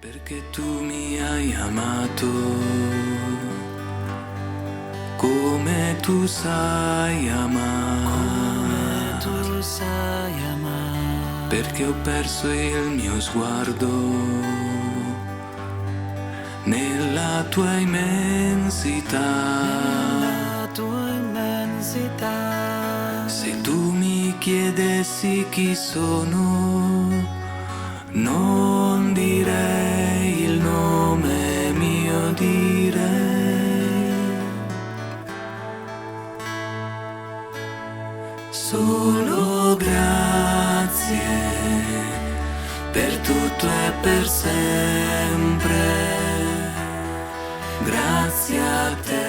Perché tu mi hai amato, come tu sai amare, perché ho perso il mio sguardo nella tua immensità. Se tu mi chiedessi chi sono, non direi il nome mio, direi solo grazie per tutto e per sempre, grazie a te.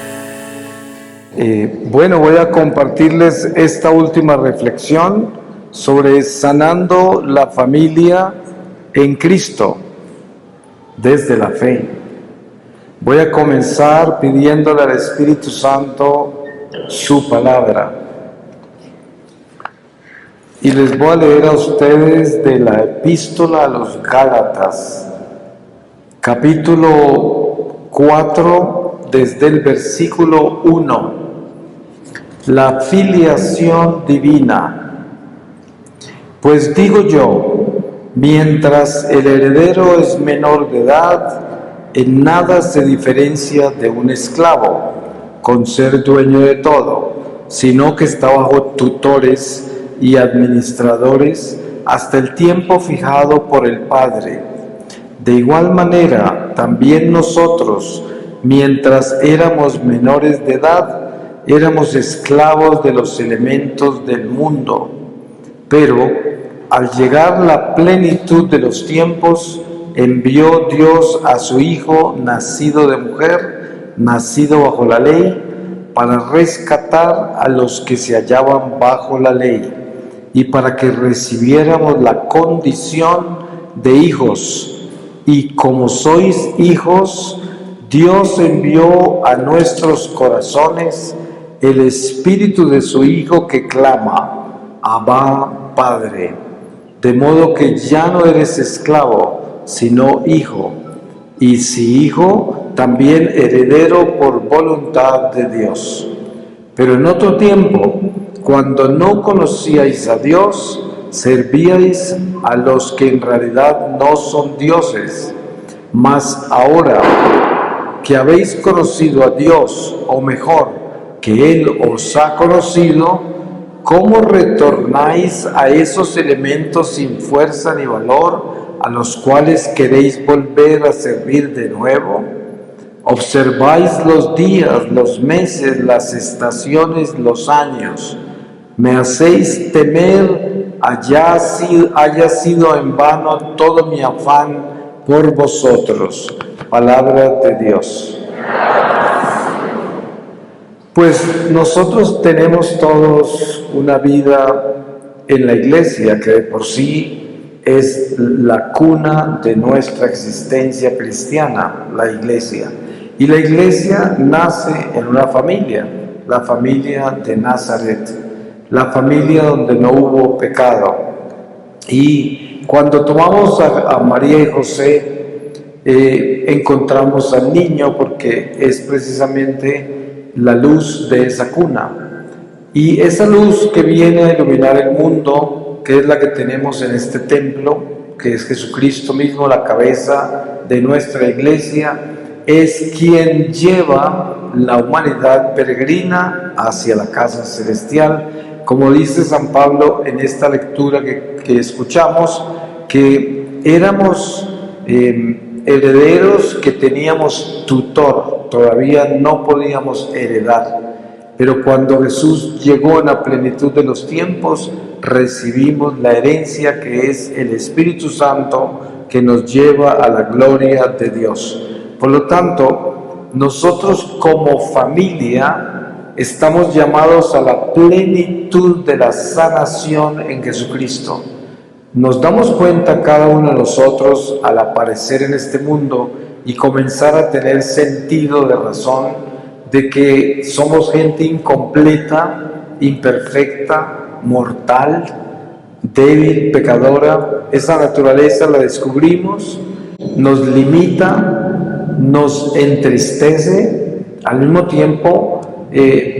Bueno, voy a compartirles esta última reflexión sobre sanando la familia en Cristo desde la fe. Voy a comenzar pidiéndole al Espíritu Santo su palabra. Y les voy a leer a ustedes de la Epístola a los Gálatas, capítulo 4, desde el versículo 1. La filiación divina. Pues digo yo, mientras el heredero es menor de edad, en nada se diferencia de un esclavo, con ser dueño de todo, sino que está bajo tutores y administradores hasta el tiempo fijado por el Padre. De igual manera, también nosotros, mientras éramos menores de edad, éramos esclavos de los elementos del mundo. Pero, al llegar la plenitud de los tiempos, envió Dios a su Hijo, nacido de mujer, nacido bajo la ley, para rescatar a los que se hallaban bajo la ley, y para que recibiéramos la condición de hijos. Y como sois hijos, Dios envió a nuestros corazones el Espíritu de su Hijo que clama, Abba, Padre. De modo que ya no eres esclavo, sino hijo. Y si hijo, también heredero por voluntad de Dios. Pero en otro tiempo, cuando no conocíais a Dios, servíais a los que en realidad no son dioses. Mas ahora que habéis conocido a Dios, o mejor, que Él os ha conocido, ¿cómo retornáis a esos elementos sin fuerza ni valor, a los cuales queréis volver a servir de nuevo? Observáis los días, los meses, las estaciones, los años. Me hacéis temer haya sido en vano todo mi afán por vosotros. Palabra de Dios. Pues nosotros tenemos todos una vida en la iglesia que de por sí es la cuna de nuestra existencia cristiana, la iglesia. Y la iglesia nace en una familia, la familia de Nazaret, la familia donde no hubo pecado. Y cuando tomamos a María y José, encontramos al niño porque es precisamente la luz de esa cuna. Y esa luz que viene a iluminar el mundo, que es la que tenemos en este templo, que es Jesucristo mismo, la cabeza de nuestra iglesia, es quien lleva la humanidad peregrina hacia la casa celestial. Como dice San Pablo en esta lectura que escuchamos, que éramos herederos, que teníamos tutor, todavía no podíamos heredar, pero cuando Jesús llegó en la plenitud de los tiempos, recibimos la herencia que es el Espíritu Santo que nos lleva a la gloria de Dios. Por lo tanto, nosotros como familia estamos llamados a la plenitud de la sanación en Jesucristo. Nos damos cuenta cada uno de nosotros al aparecer en este mundo y comenzar a tener sentido de razón de que somos gente incompleta, imperfecta, mortal, débil, pecadora. Esa naturaleza la descubrimos nos limita, nos entristece, al mismo tiempo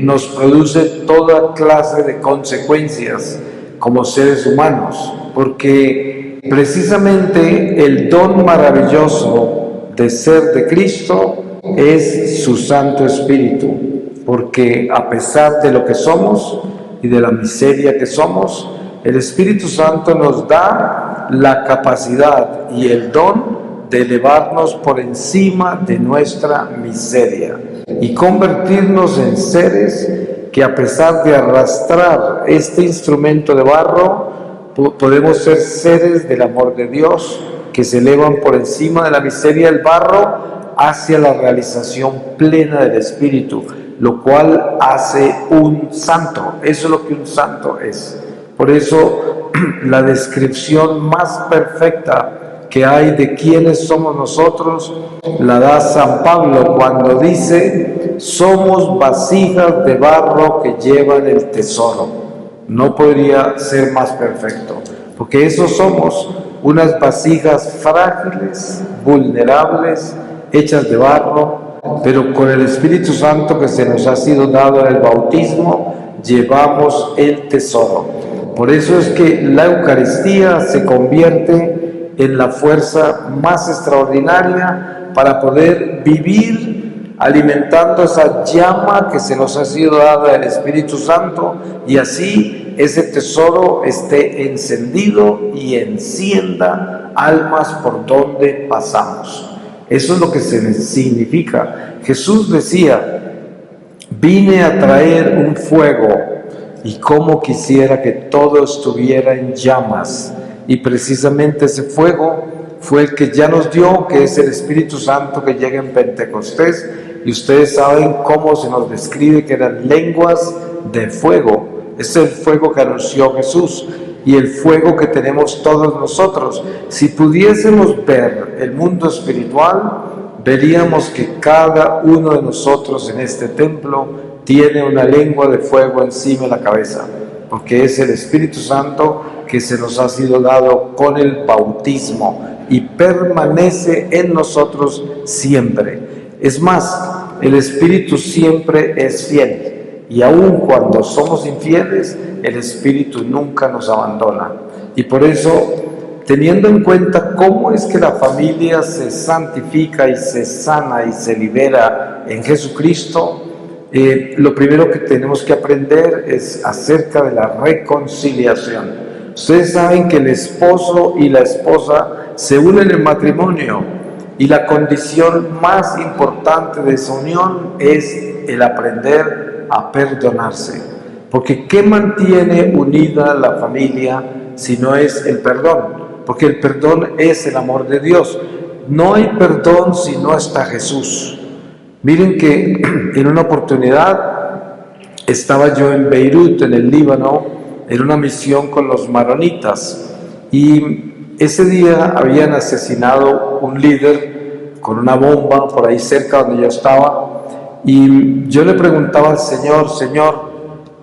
nos produce toda clase de consecuencias como seres humanos, porque precisamente el don maravilloso de ser de Cristo es su Santo Espíritu, porque a pesar de lo que somos y de la miseria que somos, el Espíritu Santo nos da la capacidad y el don de elevarnos por encima de nuestra miseria y convertirnos en seres que, a pesar de arrastrar este instrumento de barro, podemos ser seres del amor de Dios que se elevan por encima de la miseria del barro hacia la realización plena del Espíritu, lo cual hace un santo. Eso es lo que un santo es. Por eso la descripción más perfecta que hay de quiénes somos nosotros la da San Pablo cuando dice: somos vasijas de barro que llevan el tesoro. No podría ser más perfecto, porque eso somos, unas vasijas frágiles, vulnerables, hechas de barro, pero con el Espíritu Santo que se nos ha sido dado en el bautismo, llevamos el tesoro. Por eso es que la Eucaristía se convierte en la fuerza más extraordinaria para poder vivir alimentando esa llama que se nos ha sido dada del Espíritu Santo, y así ese tesoro esté encendido y encienda almas por donde pasamos. Eso es lo que significa. Jesús decía: vine a traer un fuego, y cómo quisiera que todo estuviera en llamas. Y precisamente ese fuego fue el que ya nos dio, que es el Espíritu Santo que llega en Pentecostés. Y ustedes saben cómo se nos describe que eran lenguas de fuego. Es el fuego que anunció Jesús y el fuego que tenemos todos nosotros. Si pudiésemos ver el mundo espiritual, veríamos que cada uno de nosotros en este templo tiene una lengua de fuego encima de la cabeza, porque es el Espíritu Santo que se nos ha sido dado con el bautismo y permanece en nosotros siempre. Es más, el Espíritu siempre es fiel, y aun cuando somos infieles, el Espíritu nunca nos abandona. Y por eso, teniendo en cuenta cómo es que la familia se santifica y se sana y se libera en Jesucristo, lo primero que tenemos que aprender es acerca de la reconciliación. Ustedes saben que el esposo y la esposa se unen en matrimonio, y la condición más importante de esa unión es el aprender a perdonarse. Porque ¿qué mantiene unida la familia si no es el perdón? Porque el perdón es el amor de Dios. No hay perdón si no está Jesús. Miren que en una oportunidad estaba yo en Beirut, en el Líbano, en una misión con los maronitas, y ese día habían asesinado un líder con una bomba por ahí cerca donde yo estaba, y yo le preguntaba al Señor: Señor,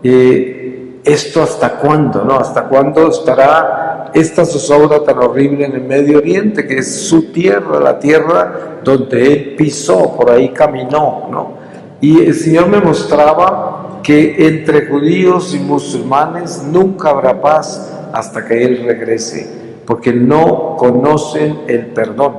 ¿esto hasta cuándo? ¿No? ¿Hasta cuándo estará esta zozobra tan horrible en el Medio Oriente, que es su tierra, la tierra donde Él pisó, por ahí caminó, ¿no? Y el Señor me mostraba que entre judíos y musulmanes nunca habrá paz hasta que Él regrese, porque no conocen el perdón,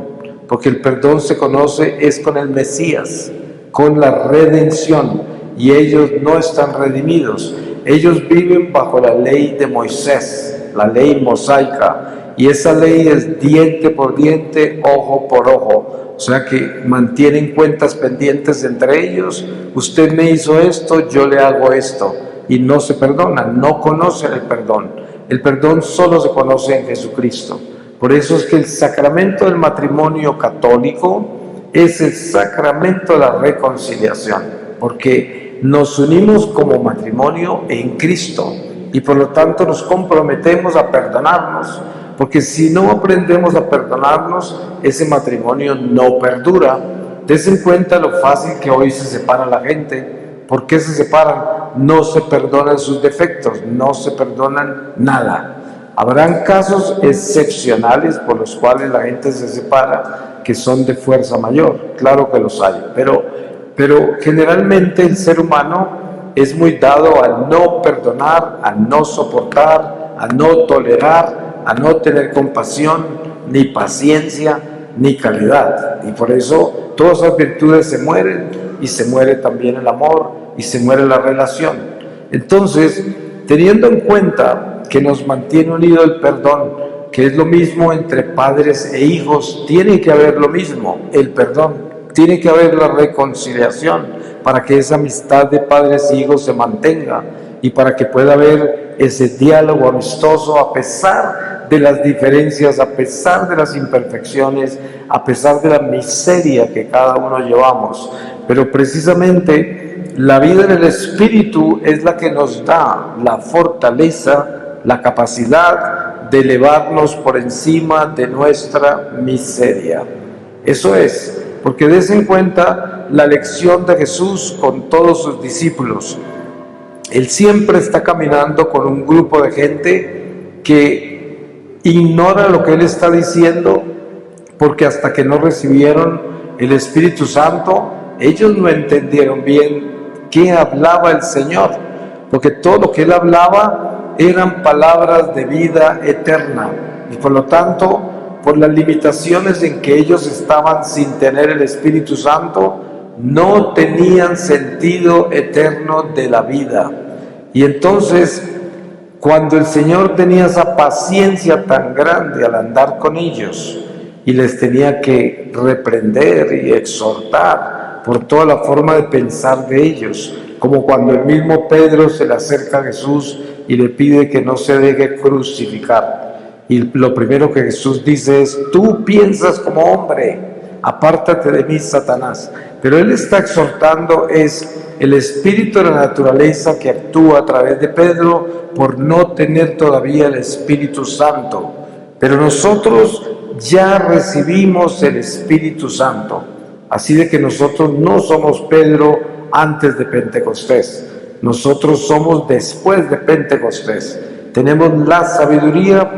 porque el perdón se conoce es con el Mesías, con la redención, y ellos no están redimidos. Ellos viven bajo la ley de Moisés, la ley mosaica, y esa ley es diente por diente, ojo por ojo. O sea que mantienen cuentas pendientes entre ellos. Usted me hizo esto, yo le hago esto, y no se perdonan, no conocen el perdón. El perdón solo se conoce en Jesucristo. Por eso es que el sacramento del matrimonio católico es el sacramento de la reconciliación, porque nos unimos como matrimonio en Cristo y por lo tanto nos comprometemos a perdonarnos, porque si no aprendemos a perdonarnos, ese matrimonio no perdura. Des en cuenta lo fácil que hoy se separa la gente. ¿Por qué se separan? No se perdonan sus defectos, no se perdonan nada. Habrán casos excepcionales por los cuales la gente se separa, que son de fuerza mayor, claro que los hay, pero generalmente el ser humano es muy dado al no perdonar, a no soportar, a no tolerar, a no tener compasión, ni paciencia, ni caridad. Y por eso todas esas virtudes se mueren, y se muere también el amor, y se muere la relación. Entonces, teniendo en cuenta que nos mantiene unido el perdón, que es lo mismo entre padres e hijos, tiene que haber lo mismo, el perdón, tiene que haber la reconciliación, para que esa amistad de padres e hijos se mantenga y para que pueda haber ese diálogo amistoso a pesar de las diferencias, a pesar de las imperfecciones, a pesar de la miseria que cada uno llevamos. Pero precisamente la vida en el Espíritu es la que nos da la fortaleza, la capacidad de elevarnos por encima de nuestra miseria. Eso es, porque des en cuenta la lección de Jesús con todos sus discípulos. Él siempre está caminando con un grupo de gente que ignora lo que Él está diciendo, porque hasta que no recibieron el Espíritu Santo, ellos no entendieron bien qué hablaba el Señor, porque todo lo que Él hablaba eran palabras de vida eterna, y por lo tanto, por las limitaciones en que ellos estaban sin tener el Espíritu Santo, no tenían sentido eterno de la vida. Y entonces, cuando el Señor tenía esa paciencia tan grande al andar con ellos, y les tenía que reprender y exhortar por toda la forma de pensar de ellos, como cuando el mismo Pedro se le acerca a Jesús y le pide que no se deje crucificar. Y lo primero que Jesús dice es: tú piensas como hombre, apártate de mí, Satanás. Pero Él está exhortando, es el espíritu de la naturaleza que actúa a través de Pedro por no tener todavía el Espíritu Santo. Pero nosotros ya recibimos el Espíritu Santo. Así de que nosotros no somos Pedro antes de Pentecostés. Nosotros somos después de Pentecostés. Tenemos la sabiduría,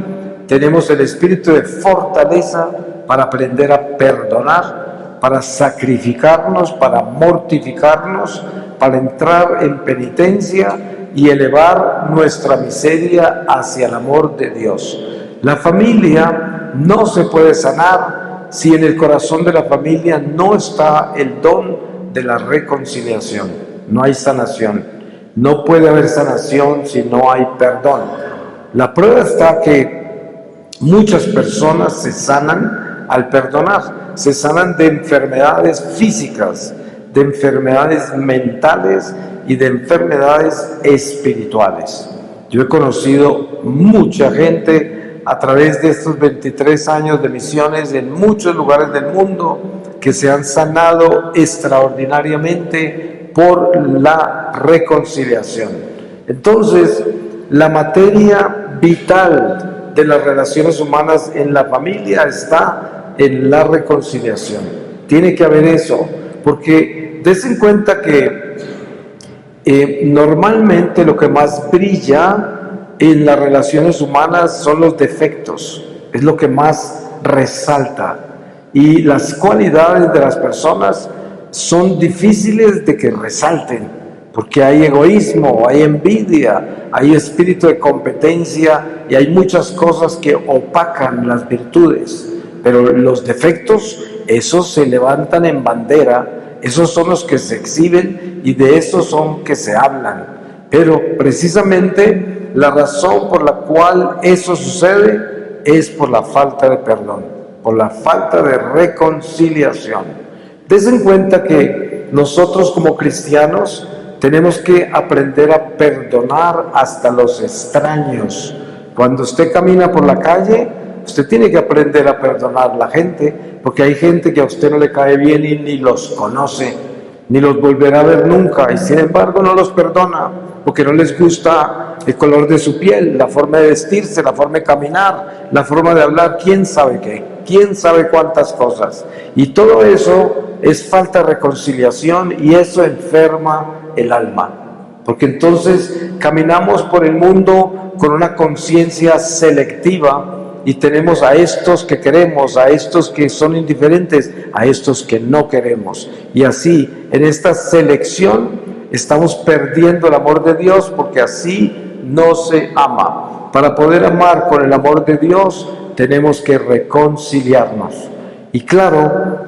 tenemos el espíritu de fortaleza para aprender a perdonar, para sacrificarnos, para mortificarnos, para entrar en penitencia y elevar nuestra miseria hacia el amor de Dios. La familia no se puede sanar si en el corazón de la familia no está el don de la reconciliación. No hay sanación. No puede haber sanación si no hay perdón. La prueba está que muchas personas se sanan al perdonar, se sanan de enfermedades físicas, de enfermedades mentales y de enfermedades espirituales. Yo he conocido mucha gente a través de estos 23 años de misiones en muchos lugares del mundo que se han sanado extraordinariamente por la reconciliación. Entonces, la materia vital de las relaciones humanas en la familia está en la reconciliación. Tiene que haber eso, porque des en cuenta que normalmente lo que más brilla en las relaciones humanas son los defectos, es lo que más resalta, y las cualidades de las personas son difíciles de que resalten, porque hay egoísmo, hay envidia, hay espíritu de competencia y hay muchas cosas que opacan las virtudes. Pero los defectos, esos se levantan en bandera, esos son los que se exhiben y de esos son que se hablan. Pero precisamente la razón por la cual eso sucede es por la falta de perdón, por la falta de reconciliación. Des en cuenta que nosotros como cristianos tenemos que aprender a perdonar hasta los extraños. Cuando usted camina por la calle, usted tiene que aprender a perdonar a la gente, porque hay gente que a usted no le cae bien y ni los conoce, ni los volverá a ver nunca, y sin embargo no los perdona, porque no les gusta el color de su piel, la forma de vestirse, la forma de caminar, la forma de hablar, quién sabe qué, quién sabe cuántas cosas. Y todo eso es falta de reconciliación y eso enferma el alma. porque entonces caminamos por el mundo con una conciencia selectiva y tenemos a estos que queremos, a estos que son indiferentes, a estos que no queremos. Y así, en esta selección, estamos perdiendo el amor de Dios, porque así no se ama. Para poder amar con el amor de Dios, tenemos que reconciliarnos. Y claro,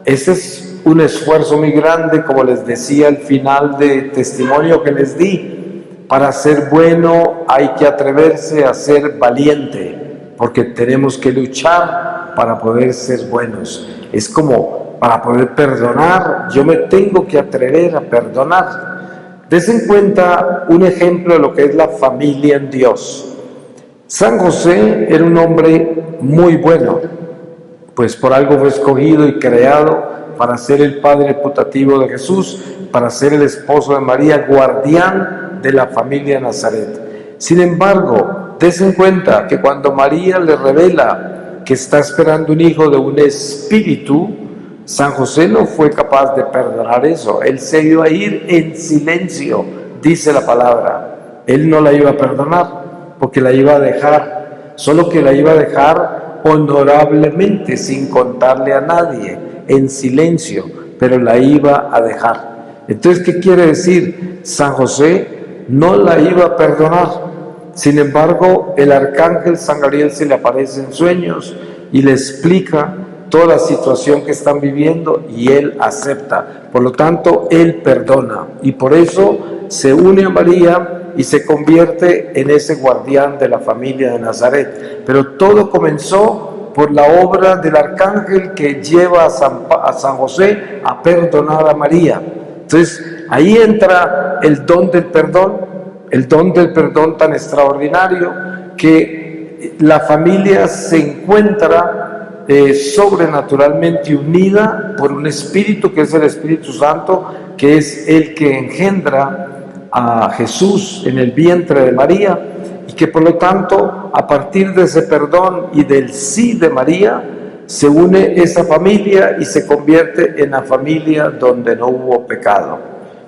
ese es un esfuerzo muy grande, como les decía al final del testimonio que les di. Para ser bueno hay que atreverse a ser valiente, porque tenemos que luchar para poder ser buenos. Es como para poder perdonar, yo me tengo que atrever a perdonar. Des en cuenta un ejemplo de lo que es la familia en Dios. San José era un hombre muy bueno, pues por algo fue escogido y creado para ser el padre putativo de Jesús, para ser el esposo de María, guardián de la familia de Nazaret. Sin embargo, des en cuenta que cuando María le revela que está esperando un hijo de un espíritu, San José no fue capaz de perdonar eso. Él se iba a ir en silencio, dice la palabra. Él no la iba a perdonar, porque la iba a dejar, solo que la iba a dejar honorablemente, sin contarle a nadie, en silencio, pero la iba a dejar. Entonces, ¿qué quiere decir? San José no la iba a perdonar. Sin embargo, el arcángel San Gabriel se le aparece en sueños y le explica toda la situación que están viviendo y él acepta. Por lo tanto, él perdona y por eso se une a María y se convierte en ese guardián de la familia de Nazaret. Pero todo comenzó por la obra del arcángel que lleva a San José a perdonar a María. Entonces, ahí entra el don del perdón tan extraordinario, que la familia se encuentra sobrenaturalmente unida por un espíritu que es el Espíritu Santo, que es el que engendra a Jesús en el vientre de María, y que por lo tanto, a partir de ese perdón y del sí de María, se une esa familia y se convierte en la familia donde no hubo pecado.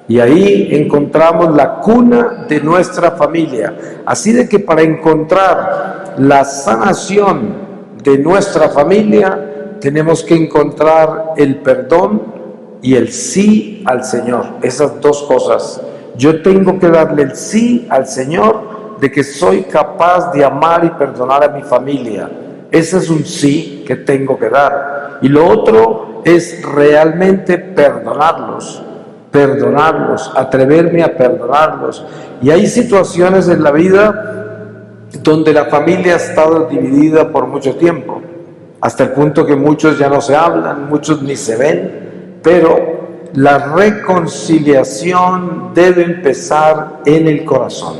Y ahí encontramos la cuna de nuestra familia. Así de que para encontrar la sanación de nuestra familia, tenemos que encontrar el perdón y el sí al Señor. Esas dos cosas. Yo tengo que darle el sí al Señor de que soy capaz de amar y perdonar a mi familia. Ese es un sí que tengo que dar. Y lo otro es realmente perdonarlos, atreverme a perdonarlos. Y hay situaciones en la vida donde la familia ha estado dividida por mucho tiempo, hasta el punto que muchos ya no se hablan, muchos ni se ven, pero la reconciliación debe empezar en el corazón,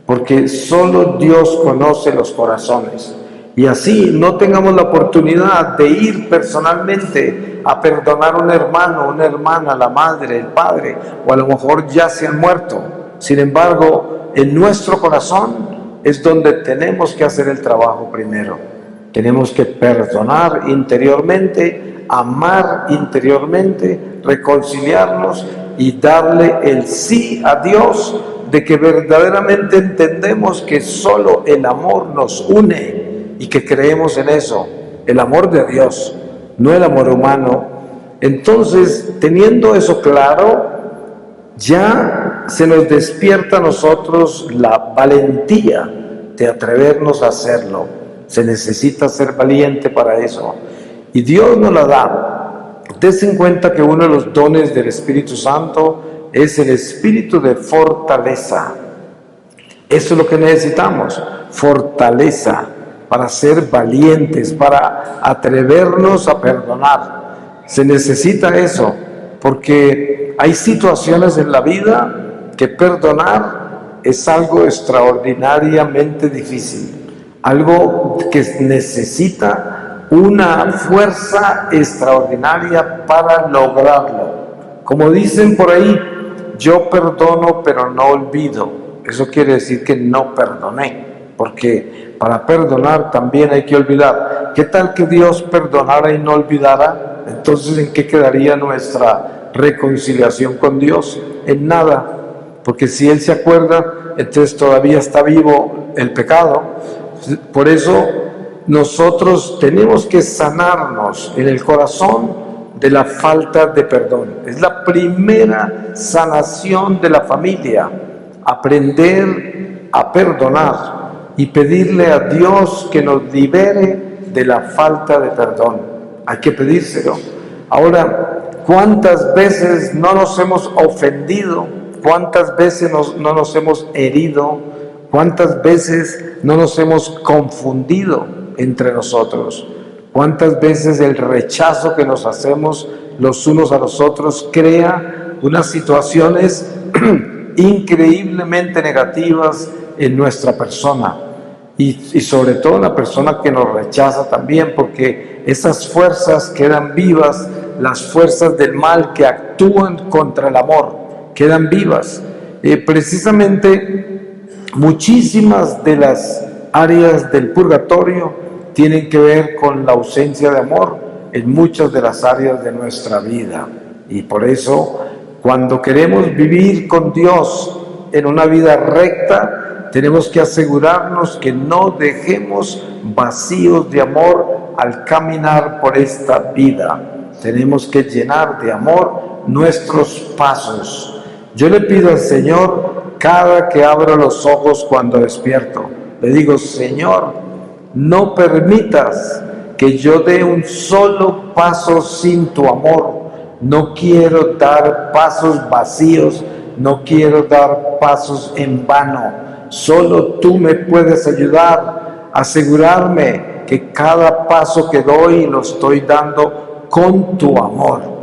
porque solo Dios conoce los corazones. Y así no tengamos la oportunidad de ir personalmente a perdonar a un hermano, una hermana, la madre, el padre, o a lo mejor ya se han muerto. Sin embargo, en nuestro corazón es donde tenemos que hacer el trabajo primero. Tenemos que perdonar interiormente, amar interiormente, reconciliarnos y darle el sí a Dios de que verdaderamente entendemos que solo el amor nos une y que creemos en eso, el amor de Dios, no el amor humano. Entonces, teniendo eso claro, ya se nos despierta a nosotros la valentía de atrevernos a hacerlo. Se necesita ser valiente para eso. Y Dios nos la da. Des en cuenta que uno de los dones del Espíritu Santo es el espíritu de fortaleza. Eso es lo que necesitamos, fortaleza, para ser valientes, para atrevernos a perdonar. Se necesita eso, porque hay situaciones en la vida que perdonar es algo extraordinariamente difícil, algo que necesita una fuerza extraordinaria para lograrlo. Como dicen por ahí, yo perdono pero no olvido. Eso quiere decir que no perdoné, porque para perdonar también hay que olvidar. ¿Qué tal que Dios perdonara y no olvidara? Entonces, ¿en qué quedaría nuestra reconciliación con Dios? En nada, porque si Él se acuerda, entonces todavía está vivo el pecado. Por eso nosotros tenemos que sanarnos en el corazón de la falta de perdón. Es la primera sanación de la familia, aprender a perdonar y pedirle a Dios que nos libere de la falta de perdón. Hay que pedírselo. Ahora, ¿cuántas veces no nos hemos ofendido? ¿Cuántas veces no nos hemos herido? ¿Cuántas veces no nos hemos confundido entre nosotros? ¿Cuántas veces el rechazo que nos hacemos los unos a los otros crea unas situaciones increíblemente negativas en nuestra persona? Y sobre todo en la persona que nos rechaza también, porque esas fuerzas quedan vivas, las fuerzas del mal que actúan contra el amor, quedan vivas. Precisamente muchísimas de las áreas del purgatorio tienen que ver con la ausencia de amor en muchas de las áreas de nuestra vida. Y por eso, cuando queremos vivir con Dios en una vida recta, tenemos que asegurarnos que no dejemos vacíos de amor al caminar por esta vida. Tenemos que llenar de amor nuestros pasos. Yo le pido al Señor cada que abro los ojos cuando despierto. Le digo, Señor, no permitas que yo dé un solo paso sin tu amor. No quiero dar pasos vacíos, no quiero dar pasos en vano. Solo tú me puedes ayudar a asegurarme que cada paso que doy lo estoy dando con tu amor.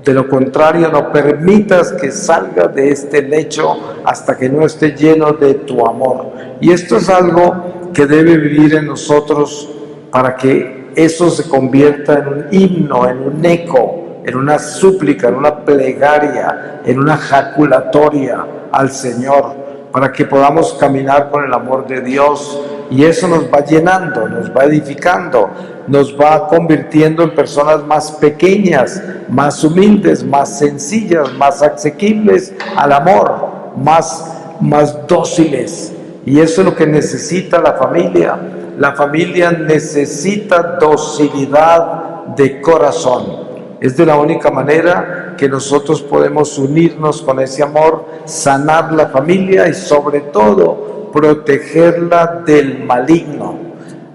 De lo contrario, no permitas que salga de este lecho hasta que no esté lleno de tu amor. Y esto es algo que debe vivir en nosotros para que eso se convierta en un himno, en un eco, en una súplica, en una plegaria, en una jaculatoria al Señor, para que podamos caminar con el amor de Dios. Y eso nos va llenando, nos va edificando, nos va convirtiendo en personas más pequeñas, más humildes, más sencillas, más asequibles al amor, más dóciles. Y eso es lo que necesita la familia. La familia necesita docilidad de corazón. Es de la única manera que nosotros podemos unirnos con ese amor, sanar la familia y sobre todo protegerla del maligno.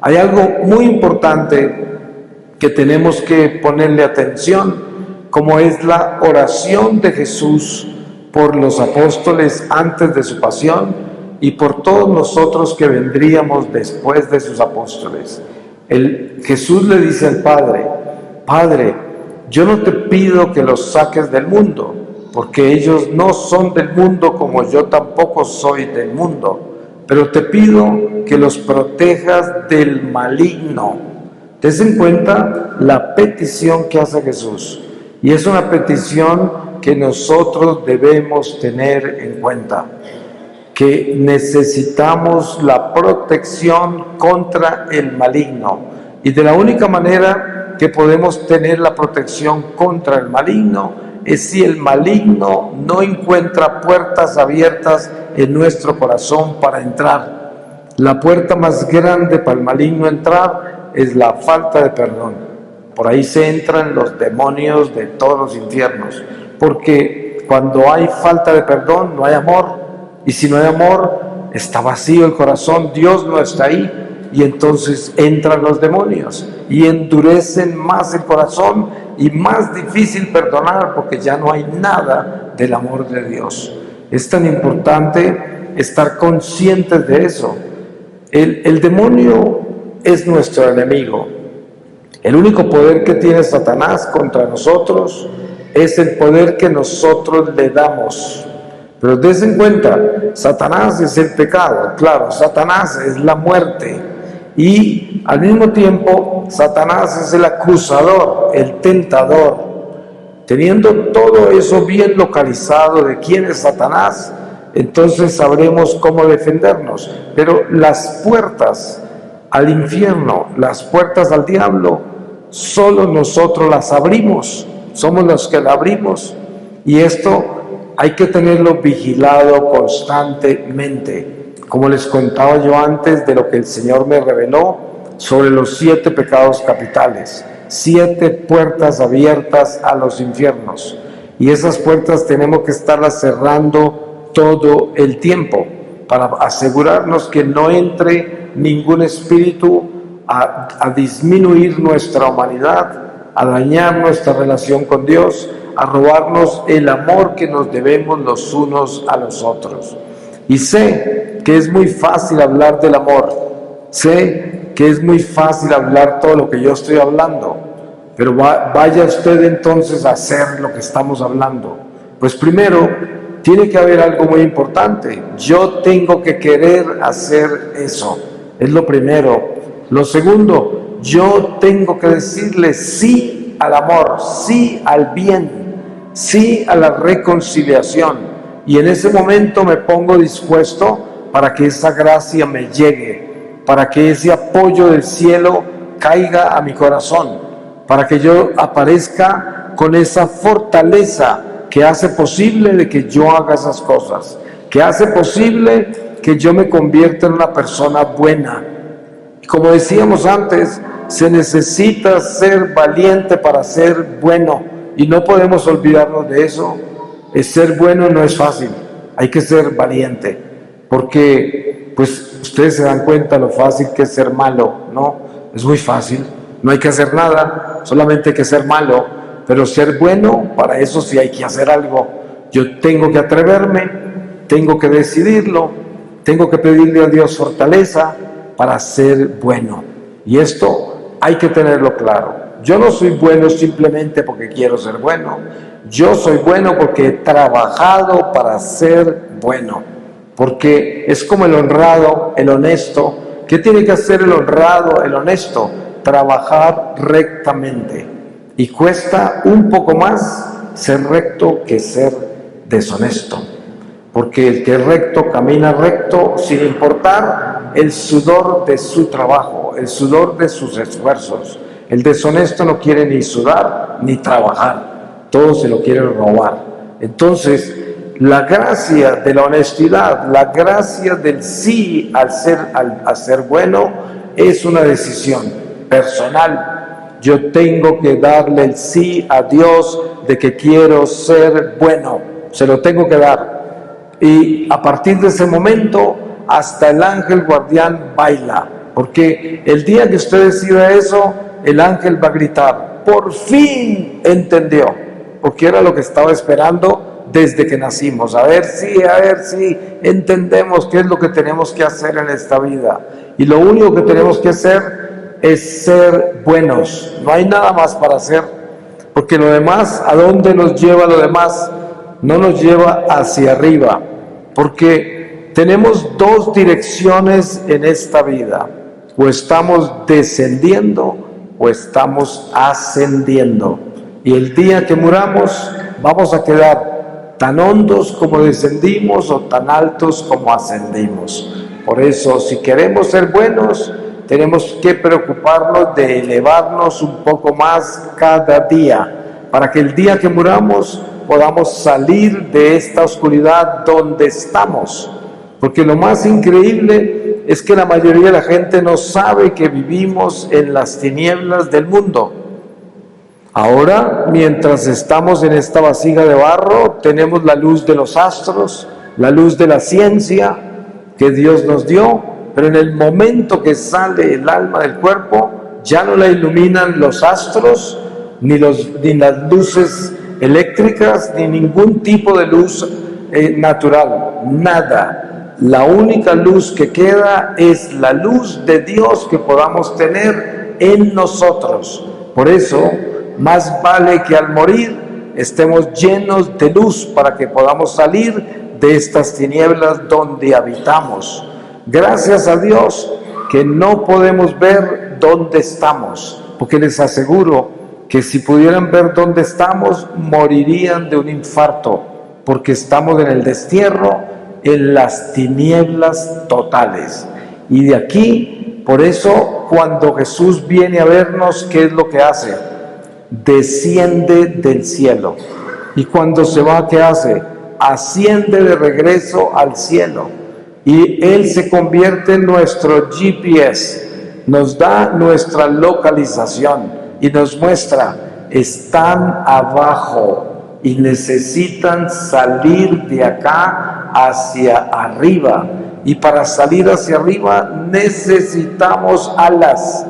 Hay algo muy importante que tenemos que ponerle atención, como es la oración de Jesús por los apóstoles antes de su pasión y por todos nosotros que vendríamos después de sus apóstoles. Jesús le dice al Padre, Padre, yo no te pido que los saques del mundo, porque ellos no son del mundo como yo tampoco soy del mundo, pero te pido que los protejas del maligno. Ten en cuenta la petición que hace Jesús, y es una petición que nosotros debemos tener en cuenta, que necesitamos la protección contra el maligno, y de la única manera que podemos tener la protección contra el maligno es si el maligno no encuentra puertas abiertas en nuestro corazón para entrar. La puerta más grande para el maligno entrar es la falta de perdón. Por ahí se entran los demonios de todos los infiernos, porque cuando hay falta de perdón no hay amor, y si no hay amor está vacío el corazón, Dios no está ahí, y entonces entran los demonios y endurecen más el corazón y más difícil perdonar, porque ya no hay nada del amor de Dios. Es tan importante estar conscientes de eso. El demonio es nuestro enemigo. El único poder que tiene Satanás contra nosotros es el poder que nosotros le damos. Pero des en cuenta, Satanás es el pecado, claro, Satanás es la muerte. Y al mismo tiempo, Satanás es el acusador, el tentador. Teniendo todo eso bien localizado de quién es Satanás, entonces sabremos cómo defendernos. Pero las puertas al infierno, las puertas al diablo, solo nosotros las abrimos, somos los que la abrimos. Y esto hay que tenerlo vigilado constantemente. Como les contaba yo antes de lo que el Señor me reveló sobre los 7 pecados capitales, 7 puertas abiertas a los infiernos. Y esas puertas tenemos que estarlas cerrando todo el tiempo para asegurarnos que no entre ningún espíritu a disminuir nuestra humanidad, a dañar nuestra relación con Dios, a robarnos el amor que nos debemos los unos a los otros. Y sé que es muy fácil hablar del amor, sé que es muy fácil hablar todo lo que yo estoy hablando, pero vaya usted entonces a hacer lo que estamos hablando. Pues primero, tiene que haber algo muy importante. Yo tengo que querer hacer eso, es lo primero. Lo segundo, yo tengo que decirle sí al amor, sí al bien, sí a la reconciliación. Y en ese momento me pongo dispuesto para que esa gracia me llegue, para que ese apoyo del cielo caiga a mi corazón, para que yo aparezca con esa fortaleza que hace posible de que yo haga esas cosas, que hace posible que yo me convierta en una persona buena. Y como decíamos antes, se necesita ser valiente para ser bueno, y no podemos olvidarnos de eso. Ser bueno no es fácil, hay que ser valiente, porque pues ustedes se dan cuenta lo fácil que es ser malo, ¿no? Es muy fácil, no hay que hacer nada, solamente hay que ser malo, pero ser bueno, para eso sí hay que hacer algo. Yo tengo que atreverme, tengo que decidirlo, tengo que pedirle a Dios fortaleza para ser bueno, y esto hay que tenerlo claro. Yo no soy bueno simplemente porque quiero ser bueno, yo soy bueno porque he trabajado para ser bueno, porque es como el honrado, el honesto. ¿Qué tiene que hacer el honrado, el honesto? Trabajar rectamente, y cuesta un poco más ser recto que ser deshonesto, porque el que es recto camina recto sin importar el sudor de su trabajo, el sudor de sus esfuerzos. El deshonesto no quiere ni sudar ni trabajar, todo se lo quiere robar. Entonces, la gracia de la honestidad, la gracia del sí al ser bueno, es una decisión personal. Yo tengo que darle el sí a Dios de que quiero ser bueno, se lo tengo que dar. Y a partir de ese momento, hasta el ángel guardián baila, porque el día que usted decida eso, el ángel va a gritar, por fin entendió, porque era lo que estaba esperando desde que nacimos. A ver si entendemos qué es lo que tenemos que hacer en esta vida. Y lo único que tenemos que hacer es ser buenos. No hay nada más para hacer, porque lo demás, ¿a dónde nos lleva lo demás? No nos lleva hacia arriba, porque tenemos 2 direcciones en esta vida: o estamos descendiendo o estamos ascendiendo. Y el día que muramos vamos a quedar tan hondos como descendimos o tan altos como ascendimos. Por eso, si queremos ser buenos, tenemos que preocuparnos de elevarnos un poco más cada día, para que el día que muramos podamos salir de esta oscuridad donde estamos. Porque lo más increíble es que la mayoría de la gente no sabe que vivimos en las tinieblas del mundo. Ahora, mientras estamos en esta vasija de barro, tenemos la luz de los astros, la luz de la ciencia que Dios nos dio, pero en el momento que sale el alma del cuerpo, ya no la iluminan los astros, ni las luces eléctricas, ni ningún tipo de luz natural, nada. La única luz que queda es la luz de Dios que podamos tener en nosotros. Por eso, más vale que al morir estemos llenos de luz para que podamos salir de estas tinieblas donde habitamos. Gracias a Dios que no podemos ver dónde estamos, porque les aseguro que si pudieran ver dónde estamos, morirían de un infarto, porque estamos en el destierro, en las tinieblas totales. Y de aquí, por eso, cuando Jesús viene a vernos, ¿qué es lo que hace? Desciende del cielo. Y cuando se va, ¿qué hace? asciende de regreso al cielo y Él se convierte en nuestro GPS, nos da nuestra localización y nos muestra, están abajo y necesitan salir de acá hacia arriba. Y para salir hacia arriba necesitamos alas.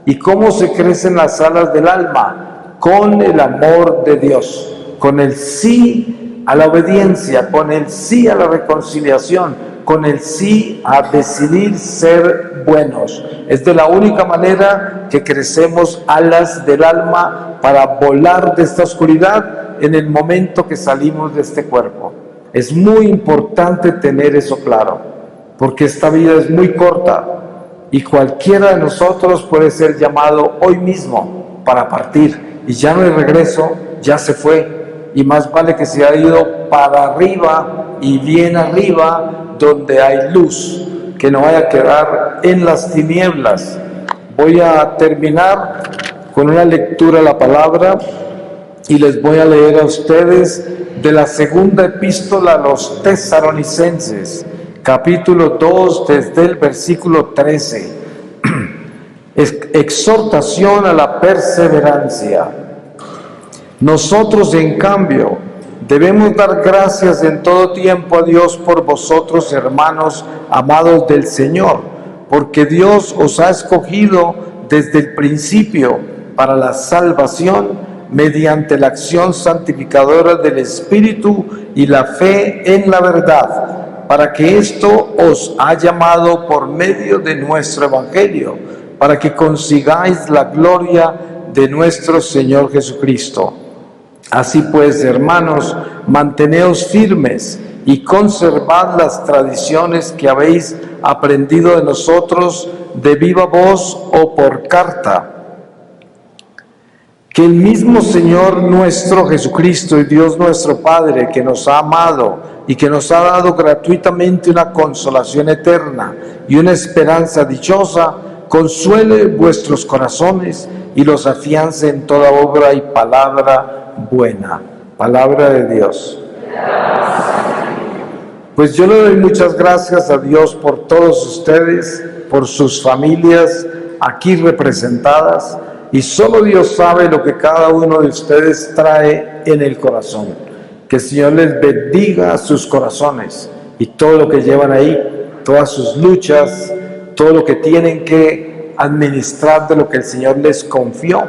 ¿Y cómo se crecen las alas del alma? Con el amor de Dios, con el sí a la obediencia, con el sí a la reconciliación, con el sí a decidir ser buenos. Es de la única manera que crecemos alas del alma para volar de esta oscuridad en el momento que salimos de este cuerpo. Es muy importante tener eso claro, porque esta vida es muy corta y cualquiera de nosotros puede ser llamado hoy mismo para partir y ya no hay regreso, ya se fue, y más vale que se ha ido para arriba y bien arriba donde hay luz, que no vaya a quedar en las tinieblas. Voy a terminar con una lectura de la palabra y les voy a leer a ustedes de la segunda epístola a los Tesalonicenses, capítulo 2, desde el versículo 13. Exhortación a la perseverancia. Nosotros, en cambio, debemos dar gracias en todo tiempo a Dios por vosotros, hermanos amados del Señor, porque Dios os ha escogido desde el principio para la salvación mediante la acción santificadora del Espíritu y la fe en la verdad, para que esto os ha llamado por medio de nuestro Evangelio, para que consigáis la gloria de nuestro Señor Jesucristo. Así pues, hermanos, manteneos firmes y conservad las tradiciones que habéis aprendido de nosotros de viva voz o por carta. Que el mismo Señor nuestro Jesucristo y Dios nuestro Padre, que nos ha amado y que nos ha dado gratuitamente una consolación eterna y una esperanza dichosa, consuele vuestros corazones y los afiance en toda obra y palabra buena. Palabra de Dios. Pues yo le doy muchas gracias a Dios por todos ustedes, por sus familias aquí representadas, y solo Dios sabe lo que cada uno de ustedes trae en el corazón. Que el Señor les bendiga sus corazones y todo lo que llevan ahí, todas sus luchas, todo lo que tienen que administrar de lo que el Señor les confió,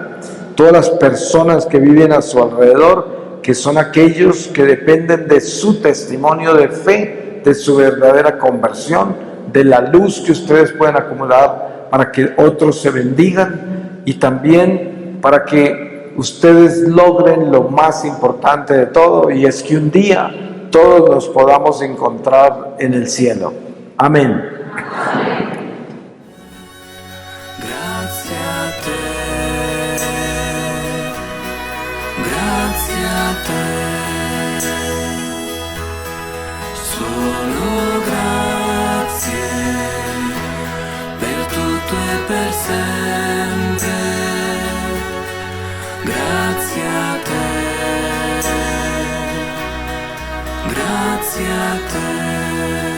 todas las personas que viven a su alrededor, que son aquellos que dependen de su testimonio de fe, de su verdadera conversión, de la luz que ustedes pueden acumular para que otros se bendigan y también para que ustedes logren lo más importante de todo, y es que un día todos nos podamos encontrar en el cielo. Amén. Grazie a te, solo grazie per tutto e per sempre. Grazie a te, grazie a te.